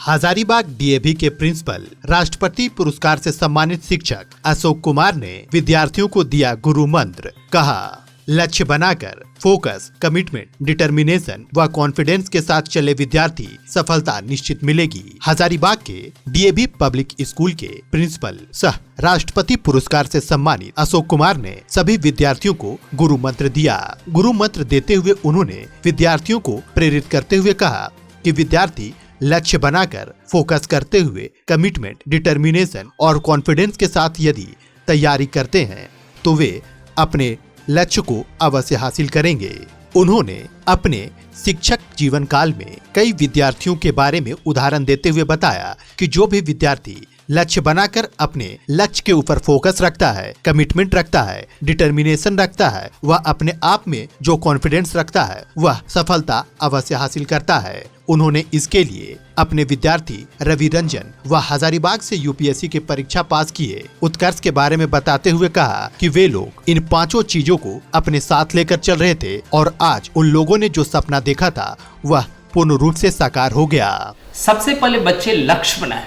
Hazaribagh DAV के principal, राष्ट्रपति पुरस्कार से सम्मानित शिक्षक अशोक कुमार ने विद्यार्थियों को दिया गुरु मंत्र। कहा, लक्ष्य बनाकर फोकस, कमिटमेंट, डिटर्मिनेशन व कॉन्फिडेंस के साथ चले विद्यार्थी सफलता निश्चित मिलेगी। हजारीबाग के डीएवी पब्लिक स्कूल के प्रिंसिपल सह राष्ट्रपति पुरस्कार से सम्मानित अशोक कुमार ने सभी विद्यार्थियों को गुरु मंत्र दिया। गुरु मंत्र देते हुए उन्होंने विद्यार्थियों को प्रेरित करते हुए कहा कि विद्यार्थी लक्ष्य बनाकर फोकस करते हुए कमिटमेंट, डिटर्मिनेशन और कॉन्फिडेंस के साथ यदि तैयारी करते हैं तो वे अपने लक्ष्य को अवश्य हासिल करेंगे। उन्होंने अपने शिक्षक जीवन काल में कई विद्यार्थियों के बारे में उदाहरण देते हुए बताया कि जो भी विद्यार्थी लक्ष्य बनाकर अपने लक्ष्य के ऊपर फोकस रखता है, कमिटमेंट रखता है, डिटर्मिनेशन रखता है, वह अपने आप में जो कॉन्फिडेंस रखता है वह सफलता अवश्य हासिल करता है। उन्होंने इसके लिए अपने विद्यार्थी रवि रंजन व हजारीबाग से यूपीएससी की परीक्षा पास किए उत्कर्ष के बारे में बताते हुए कहा कि वे लोग इन पांचों चीजों को अपने साथ लेकर चल रहे थे और आज उन लोगों ने जो सपना देखा था वह पूर्ण रूप से साकार हो गया। सबसे पहले बच्चे लक्ष्य बनाए,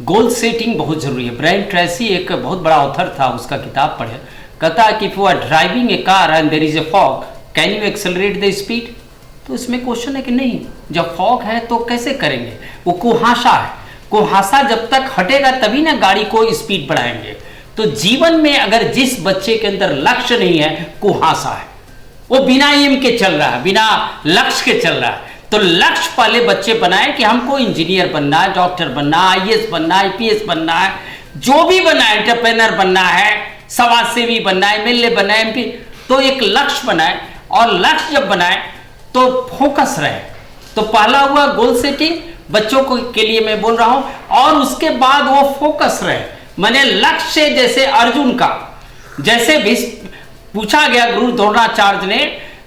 गोल सेटिंग बहुत जरूरी है। ब्रायन ट्रेसी एक बहुत बड़ा ऑथर था, उसका किताब पढ़े, कहता है कि if you are driving a car and there is a fog, can you accelerate the speed? तो इसमें क्वेश्चन है कि नहीं, जब फॉग है तो कैसे करेंगे? वो कुहासा है, कुहासा जब तक हटेगा तभी ना गाड़ी को स्पीड बढ़ाएंगे। तो जीवन में अगर जिस बच्चे के अंदर लक्ष्य नहीं है, कुहासा है, वो बिना एम के चल रहा है, बिना लक्ष्य के चल रहा है। तो लक्ष्य पहले बच्चे बनाए कि हमको इंजीनियर बनना है, डॉक्टर बनना है, आईएएस बनना है, आईपीएस बनना है, जो भी बनना है, एंटरप्रेन्योर बनना है, समाज सेवी बनना है, एमएलए बनना है, एमपी। तो एक लक्ष्य बनाए और लक्ष्य जब बनाए तो फोकस रहे। तो पहला हुआ गोल सेटिंग, बच्चों को के लिए मैं बोल रहा हूं, और उसके बाद वो फोकस रहे। मैंने लक्ष्य जैसे अर्जुन का, जैसे भी पूछा गया गुरु द्रोणाचार्य ने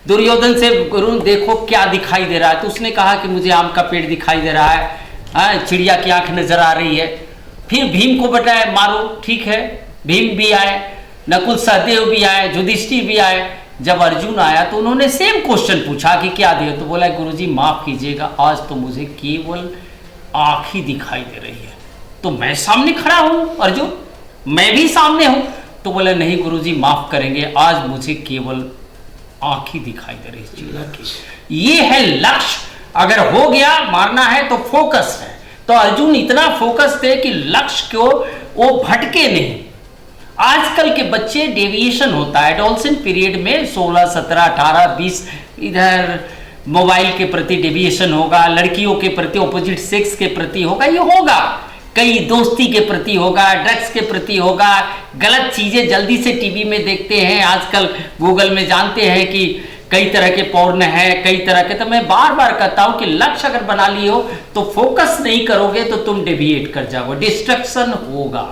दुर्योधन से, गुरु देखो क्या दिखाई दे रहा है, तो उसने कहा कि मुझे आम का पेड़ दिखाई दे रहा है, चिड़िया की आंख नजर आ रही है। फिर भीम को बताया मारो, ठीक है, भीम भी आए, नकुल सहदेव भी आए, युधिष्ठिर भी आए। जब अर्जुन आया तो उन्होंने सेम क्वेश्चन पूछा कि क्या दिया, तो बोला गुरुजी माफ कीजिएगा, आज तो मुझे केवल आंख ही दिखाई दे रही है। तो मैं सामने खड़ा हूं अर्जुन, मैं भी सामने हूं। तो बोला नहीं गुरुजी माफ करेंगे, आज मुझे केवल आंख ही दिखाई दे रही चिड़िया की। ये है लक्ष्य। अगर हो गया, मारना है तो फोकस है। तो अर्जुन इतना फोकस थे कि लक्ष्य को वो भटके नहीं। आजकल के बच्चे डेविएशन होता है, एडोलसेंट पीरियड में 16, 17, 18, 20 इधर मोबाइल के प्रति डेविएशन होगा, लड़कियों के प्रति, ऑपोजिट सेक्स के प्रति होगा, ये होगा, कई दोस्ती के प्रति होगा, ड्रग्स के प्रति होगा, गलत चीजें जल्दी से टीवी में देखते हैं। आजकल गूगल में जानते हैं कि कई तरह के पोर्न है, कई तरह के। तो मैं बार बार कहता हूं कि लक्ष्य अगर बना लिए हो तो फोकस नहीं करोगे तो तुम डेविएट कर जाओगे, डिस्ट्रक्शन होगा।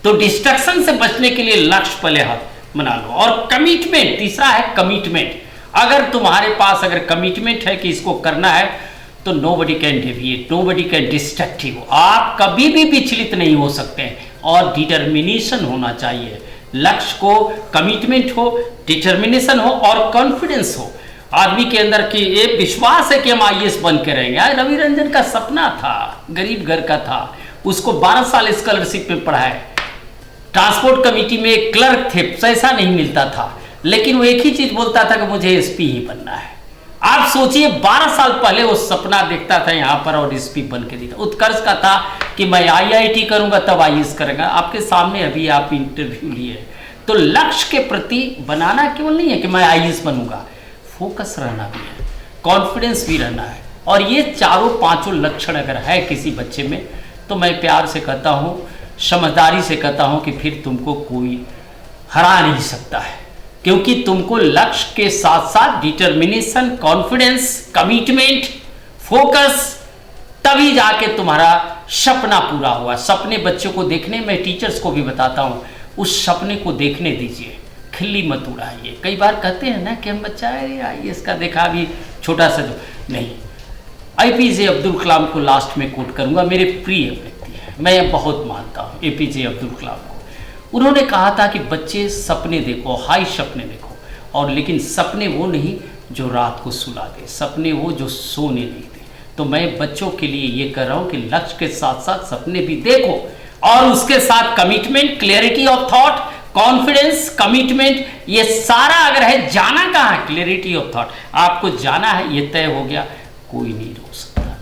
तो डिस्ट्रक्शन से बचने के लिए लक्ष्य पहले हाथ बना लो। और कमिटमेंट, तीसरा है कमिटमेंट। अगर तुम्हारे पास अगर कमिटमेंट है कि इसको करना है तो nobody can deviate, nobody can distract you। आप कभी भी विचलित नहीं हो सकते। और डिटर्मिनेशन होना चाहिए, लक्ष्य को कमिटमेंट हो, डिटर्मिनेशन हो और कॉन्फिडेंस हो आदमी के अंदर कि ये विश्वास है कि हम आईएएस बन के रहेंगे। रवि रंजन का सपना था, गरीब घर का था, उसको 12 साल स्कॉलरशिप में पढ़ाए, ट्रांसपोर्ट कमेटी में क्लर्क थे, पैसा नहीं मिलता था, लेकिन वो एक ही चीज बोलता था कि मुझे एसपी ही बनना है। आप सोचिए 12 साल पहले वो सपना देखता था यहाँ पर और एसपी बन के दिखा। उत्कर्ष का था कि मैं आईआईटी करूंगा तब आईएएस करेगा। आपके सामने अभी आप इंटरव्यू लिए। तो लक्ष्य के प्रति बनाना केवल नहीं है कि मैं आईएएस बनूंगा, फोकस रहना भी है, कॉन्फिडेंस भी रहना है। और ये चारों पांचों लक्षण अगर है किसी बच्चे में तो मैं प्यार से कहता हूँ, समझदारी से कहता हूँ कि फिर तुमको कोई हरा नहीं सकता है, क्योंकि तुमको लक्ष्य के साथ साथ डिटर्मिनेशन, कॉन्फिडेंस, कमिटमेंट, फोकस, तभी जाके तुम्हारा सपना पूरा हुआ। सपने बच्चों को देखने, मैं टीचर्स को भी बताता हूं, उस सपने को देखने दीजिए, खिल्ली मत उड़ाइए। कई बार कहते हैं ना कि हम बच्चा आईएएस का देखा, अभी छोटा सा जो नहीं। एपीजे अब्दुल कलाम को लास्ट में कोट करूंगा, मेरे प्रिय व्यक्ति है, मैं बहुत मानता हूँ एपीजे अब्दुल कलाम को। उन्होंने कहा था कि बच्चे सपने देखो, हाई सपने देखो, और लेकिन सपने वो नहीं जो रात को सुला दे, सपने वो जो सोने नहीं दे। तो मैं बच्चों के लिए ये कर रहा हूँ कि लक्ष्य के साथ साथ सपने भी देखो, और उसके साथ commitment, clarity of thought, confidence, commitment, ये सारा अगर है, जाना कहाँ है, क्लियरिटी ऑफ थॉट, आपको जाना है, ये तय हो गया, कोई नहीं रोक सकता।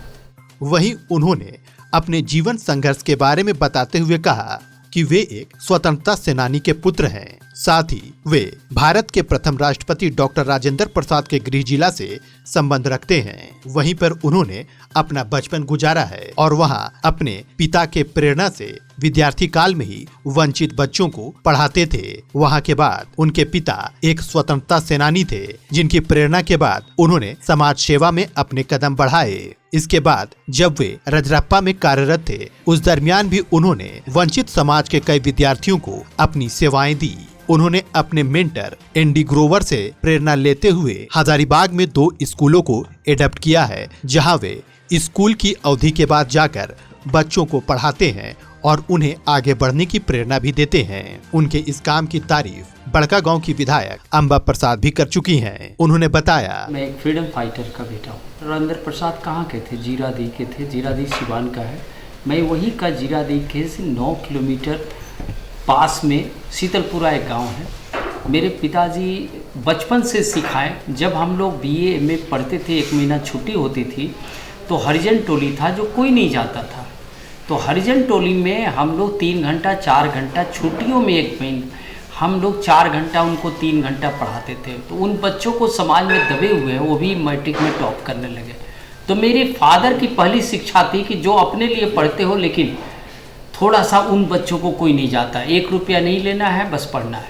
वहीं उन्होंने अपने जीवन संघर्ष के बारे में बताते हुए कहा कि वे एक स्वतंत्रता सेनानी के पुत्र हैं। साथ ही वे भारत के प्रथम राष्ट्रपति डॉक्टर राजेंद्र प्रसाद के गृह जिला से संबंध रखते हैं। वहीं पर उन्होंने अपना बचपन गुजारा है और वहां अपने पिता के प्रेरणा से विद्यार्थी काल में ही वंचित बच्चों को पढ़ाते थे। वहां के बाद उनके पिता एक स्वतंत्रता सेनानी थे, जिनकी प्रेरणा के बाद उन्होंने समाज सेवा में अपने कदम बढ़ाए। इसके बाद जब वे रजरप्पा में कार्यरत थे, उस दरमियान भी उन्होंने वंचित समाज के कई विद्यार्थियों को अपनी सेवाएं दी। उन्होंने अपने मेंटर एनडी ग्रोवर से प्रेरणा लेते हुए हजारीबाग में 2 स्कूलों को एडॉप्ट किया है, जहां वे स्कूल की अवधि के बाद जाकर बच्चों को पढ़ाते हैं और उन्हें आगे बढ़ने की प्रेरणा भी देते हैं। उनके इस काम की तारीफ बड़का गांव की विधायक अंबा प्रसाद भी कर चुकी हैं। उन्होंने बताया, मैं एक फ्रीडम फाइटर का बेटा हूँ। राजेंद्र प्रसाद कहाँ के थे? जीरादेई के थे। जीरादेई सिवान का है। मैं वहीं का जीरादेई के से 9 किलोमीटर पास में शीतलपुरा एक गांव है। मेरे पिताजी बचपन से सिखाए, जब हम लोग बीए में पढ़ते थे, 1 महीना छुट्टी होती थी तो हरिजन टोली था जो कोई नहीं जाता था, तो हरिजन टोली में हम लोग 3 घंटा 4 घंटा छुट्टियों में 1 महीना हम लोग 4 घंटा उनको 3 घंटा पढ़ाते थे। तो उन बच्चों को समाज में दबे हुए हैं, वो भी मैट्रिक में टॉप करने लगे। तो मेरे फादर की पहली शिक्षा थी कि जो अपने लिए पढ़ते हो, लेकिन थोड़ा सा उन बच्चों को कोई नहीं जाता, 1 रुपया नहीं लेना है, बस पढ़ना है।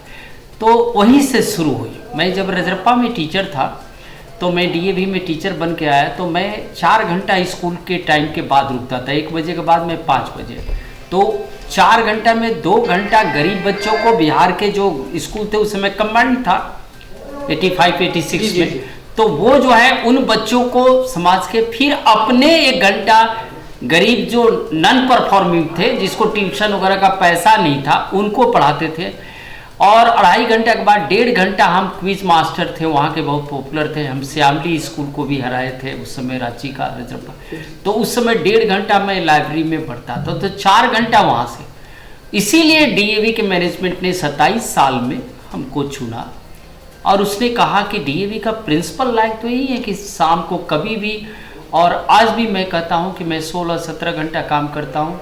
तो वहीं से शुरू हुई। मैं जब रजरप्पा में टीचर था तो मैं डीएवी में टीचर बन के आया, तो मैं 4 घंटा स्कूल के टाइम के बाद रुकता था। 1 बजे के बाद मैं 5 बजे, तो 4 घंटा में 2 घंटा गरीब बच्चों को, बिहार के जो स्कूल थे उस समय कम्बाइंड था 85-86 में, तो वो जो है उन बच्चों को समाज के, फिर अपने 1 घंटा गरीब जो नॉन परफॉर्मिंग थे, जिसको ट्यूशन वगैरह का पैसा नहीं था, उनको पढ़ाते थे। और 2.5 घंटे के बाद 1.5 घंटा हम क्विज मास्टर थे, वहाँ के बहुत पॉपुलर थे, हम श्यामली स्कूल को भी हराए थे उस समय, रांची का रजरप्पा। तो उस समय 1.5 घंटा मैं लाइब्रेरी में पढ़ता था, तो 4 घंटा वहाँ से। इसीलिए डीएवी के मैनेजमेंट ने 27 साल में हमको चुना और उसने कहा कि डीएवी का प्रिंसिपल लाइक तो यही है कि शाम को कभी भी, और आज भी मैं कहता हूँ कि मैं 16-17 घंटा काम करता हूँ,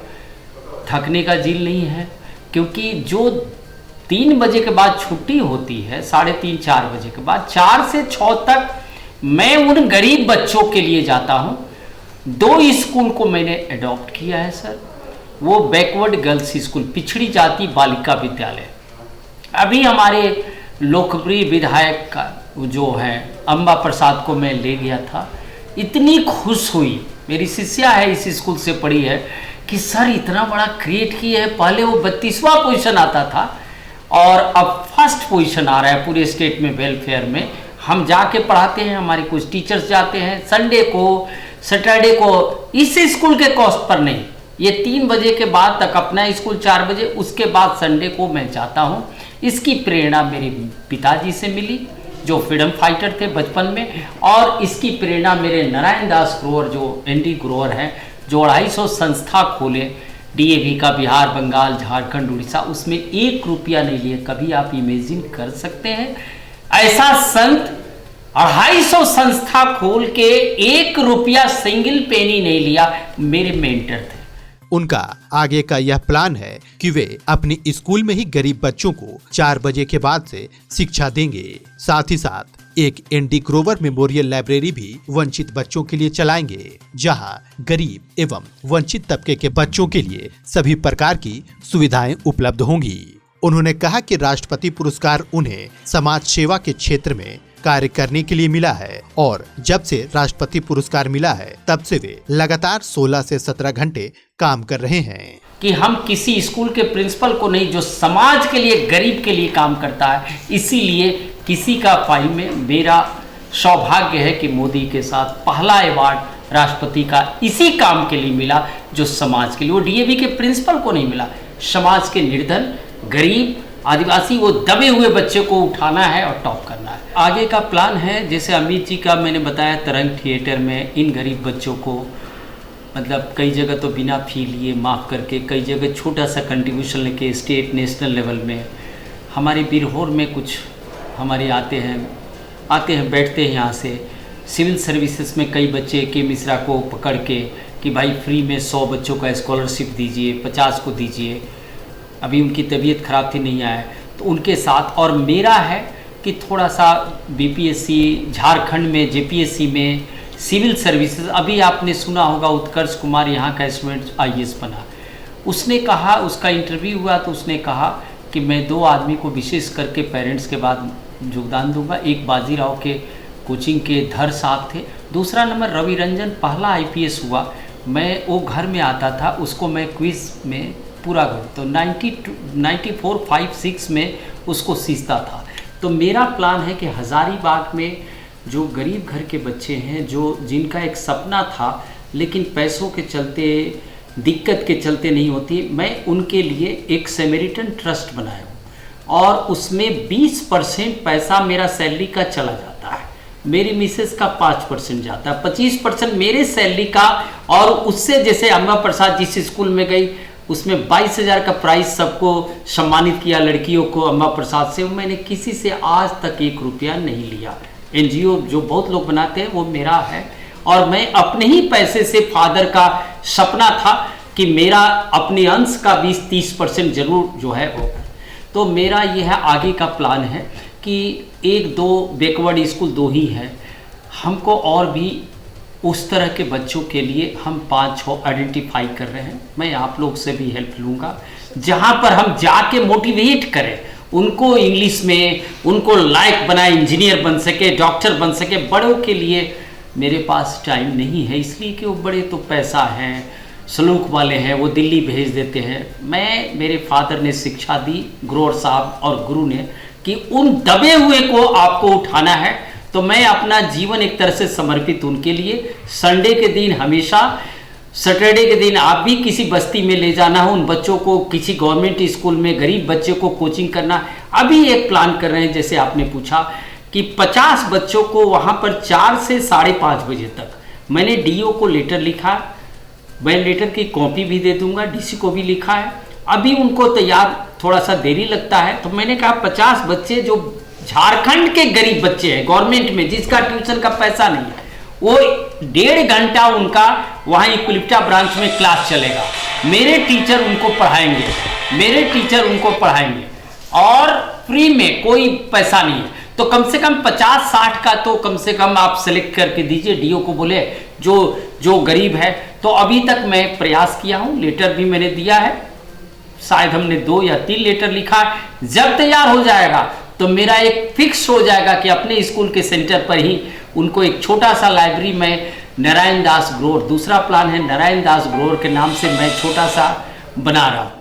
थकने का झील नहीं है। क्योंकि जो 3 बजे के बाद छुट्टी होती है, 3:30-4 बजे के बाद, 4 से 6 तक मैं उन गरीब बच्चों के लिए जाता हूँ। 2 स्कूल को मैंने अडॉप्ट किया है सर, वो बैकवर्ड गर्ल्स स्कूल, पिछड़ी जाति बालिका विद्यालय। अभी हमारे लोकप्रिय विधायक का जो है अंबा प्रसाद को मैं ले गया था, इतनी खुश हुई, मेरी शिष्या है, इस स्कूल से पढ़ी है, कि सर इतना बड़ा क्रिएट किया है। पहले वो 32वां पोजीशन आता था और अब फर्स्ट पोजीशन आ रहा है पूरे स्टेट में वेलफेयर में। हम जाके पढ़ाते हैं, हमारे कुछ टीचर्स जाते हैं संडे को, सैटरडे को, इस स्कूल के कॉस्ट पर नहीं। ये 3 बजे के बाद तक अपना स्कूल 4 बजे, उसके बाद संडे को मैं जाता हूँ। इसकी प्रेरणा मेरे पिताजी से मिली जो फ्रीडम फाइटर थे बचपन में, और इसकी प्रेरणा मेरे नारायण दास ग्रोवर जो एनडी ग्रोवर हैं, जो 250 संस्था खोले डीएवी का, बिहार, बंगाल, झारखंड, उड़ीसा, उसमें 1 रुपया नहीं लिए। कभी आप इमेजिन कर सकते हैं ऐसा संत 250 संस्था खोल के 1 रुपया सिंगल पेनी नहीं लिया, मेरे मेंटर थे। उनका आगे का यह प्लान है कि वे अपने स्कूल में ही गरीब बच्चों को 4 बजे के बाद से शिक्षा देंगे। साथ ही साथ एक एनडी ग्रोवर मेमोरियल लाइब्रेरी भी वंचित बच्चों के लिए चलाएंगे, जहां गरीब एवं वंचित तबके के बच्चों के लिए सभी प्रकार की सुविधाएं उपलब्ध होंगी। उन्होंने कहा कि राष्ट्रपति पुरस्कार उन्हें समाज सेवा के क्षेत्र में कार्य करने के लिए मिला है, और जब से राष्ट्रपति पुरस्कार मिला है तब से वे लगातार 16 से 17 घंटे काम कर रहे हैं। कि हम किसी स्कूल के प्रिंसिपल को नहीं, जो समाज के लिए, गरीब के लिए काम करता है, इसीलिए किसी का फाइल में मेरा सौभाग्य है कि मोदी के साथ पहला अवार्ड राष्ट्रपति का इसी काम के लिए मिला जो समाज के लिए, वो डीएवी के प्रिंसिपल को नहीं मिला, समाज के निर्धन, गरीब, आदिवासी वो दबे हुए बच्चे को उठाना है और टॉप करना है। आगे का प्लान है, जैसे अमित जी का मैंने बताया, तरंग थिएटर में इन गरीब बच्चों को मतलब कई जगह तो बिना फी लिए माफ़ करके, कई जगह छोटा सा कंट्रीब्यूशन लेके स्टेट नेशनल लेवल में, हमारे बिरहोर में कुछ हमारे आते हैं बैठते हैं यहाँ से। सिविल सर्विसेज में कई बच्चे के मिश्रा को पकड़ के कि भाई फ्री में 100 बच्चों का स्कॉलरशिप दीजिए, 50 को दीजिए। अभी उनकी तबीयत ख़राब थी, नहीं आया तो उनके साथ। और मेरा है कि थोड़ा सा बीपीएससी, झारखंड में जेपीएससी में सिविल सर्विसेज, अभी आपने सुना होगा उत्कर्ष कुमार यहाँ का स्टूडेंट आईएएस बना। उसने कहा, उसका इंटरव्यू हुआ तो उसने कहा कि मैं 2 आदमी को विशेष करके पेरेंट्स के बाद योगदान दूंगा। एक बाजीराव के कोचिंग के धर साहब थे, दूसरा नंबर रवि रंजन पहला आईपीएस हुआ। मैं वो घर में आता था, उसको मैं क्विज में पूरा कर तो 94, 5, 6 में उसको सीखता था। तो मेरा प्लान है कि हज़ारीबाग में जो गरीब घर के बच्चे हैं, जिनका एक सपना था लेकिन पैसों के चलते, दिक्कत के चलते नहीं होती, मैं उनके लिए एक सेमेरिटन ट्रस्ट बनाया हूँ और उसमें 20% पैसा मेरा सैलरी का चला जाता है। मेरी मिसेस का 5% जाता है, 25% मेरे सैलरी का। और उससे जैसे अम्मा प्रसाद जिस स्कूल में गई उसमें 22,000 का प्राइज सबको सम्मानित किया, लड़कियों को अम्मा प्रसाद से। मैंने किसी से आज तक 1 रुपया नहीं लिया। एनजीओ जो बहुत लोग बनाते हैं वो मेरा है। और मैं अपने ही पैसे से, फादर का सपना था कि मेरा अपने अंश का 20-30% जरूर जो है वो। तो मेरा ये है आगे का प्लान है कि 1-2 बैकवर्ड स्कूल 2 ही है, हमको और भी उस तरह के बच्चों के लिए हम 5-6 आइडेंटिफाई कर रहे हैं। मैं आप लोग से भी हेल्प लूँगा, जहाँ पर हम जाके मोटिवेट करें उनको इंग्लिश में, उनको लायक बनाए, इंजीनियर बन सके, डॉक्टर बन सके। बड़ों के लिए मेरे पास टाइम नहीं है, इसलिए कि वो बड़े तो पैसा हैं, सलूक वाले हैं, वो दिल्ली भेज देते हैं। मेरे फादर ने शिक्षा दी, ग्रोवर साहब और गुरु ने, कि उन दबे हुए को आपको उठाना है। तो मैं अपना जीवन एक तरह से समर्पित उनके लिए। संडे के दिन हमेशा, सैटरडे के दिन आप भी किसी बस्ती में ले जाना हो उन बच्चों को, किसी गवर्नमेंट स्कूल में गरीब बच्चे को कोचिंग करना। अभी एक प्लान कर रहे हैं, जैसे आपने पूछा कि 50 बच्चों को वहाँ पर 4 से 5:30 बजे तक। मैंने डीओ को लेटर लिखा, मैं लेटर की कॉपी भी दे दूंगा, डीसी को भी लिखा है। अभी उनको तैयार थोड़ा सा देरी लगता है, तो मैंने कहा 50 बच्चे जो झारखंड के गरीब बच्चे हैं, गवर्नमेंट में जिसका ट्यूशन का पैसा नहीं है, वो 1.5 घंटा उनका वहाँ इक्विलिप्टा ब्रांच में क्लास चलेगा। मेरे टीचर उनको पढ़ाएंगे और फ्री में, कोई पैसा नहीं है। तो कम से कम 50-60 का तो कम से कम आप सेलेक्ट करके दीजिए, डीओ को बोले जो गरीब है। तो अभी तक मैं प्रयास किया हूँ, लेटर भी मैंने दिया है, शायद हमने 2 या 3 लेटर लिखा है। जब तैयार हो जाएगा तो मेरा एक फिक्स हो जाएगा कि अपने स्कूल के सेंटर पर ही उनको एक छोटा सा लाइब्रेरी में नारायण दास ग्रोवर, दूसरा प्लान है नारायण दास ग्रोवर के नाम से मैं छोटा सा बना रहा हूँ।